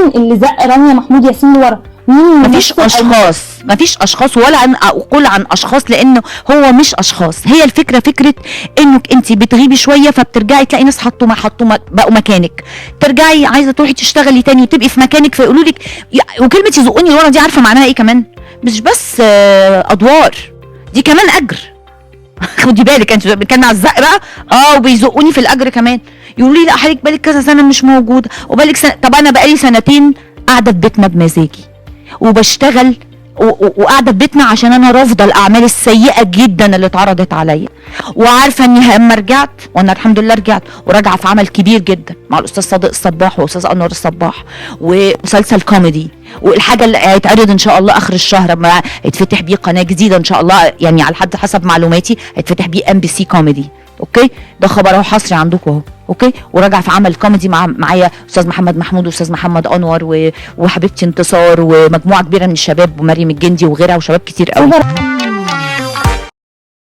مين اللي زق رانيا محمود ياسين لورا؟ مين؟ مفيش اشخاص ولا عن اقول عن اشخاص، لانه هو مش اشخاص. هي الفكره فكره انك انت بتغيبي شويه فبترجعي تلاقي ناس حطوا بقوا مكانك، ترجعي عايزه تروحي تشتغلي تاني وتبقي في مكانك فيقولوا لك. وكلمه يزقوني لورا دي عارفه معناها ايه كمان؟ مش بس ادوار، دي كمان اجر. خدي بالك انت بتتكلمي على الزق بقى، وبيزقوني في الاجر كمان. يقولوا لي لا حضرتك بالك كذا سنه مش موجوده وبالك سنه. طب انا بقالي سنتين قاعده في بيتنا بمزاجي وبشتغل وقاعده في بيتنا عشان انا رافضه الاعمال السيئه جدا اللي اتعرضت عليا، وعارفه اني اما رجعت، وانا الحمد لله رجعت وراجعه في عمل كبير جدا مع الاستاذ صادق الصباح واستاذ انور الصباح ومسلسل كوميدي، والحاجه اللي هيتعرض ان شاء الله اخر الشهر لما يتفتح بيه قناه جديده ان شاء الله، يعني على حد حسب معلوماتي هيتفتح بيه MBC كوميدي. اوكي، ده خبر اهو حصري عندكم اهو. اوكي، وراجع في عمل كوميدي معايا استاذ محمد محمود واستاذ محمد انور وحبيبتي انتصار ومجموعه كبيره من الشباب ومريم الجندي وغيرها وشباب كتير قوي.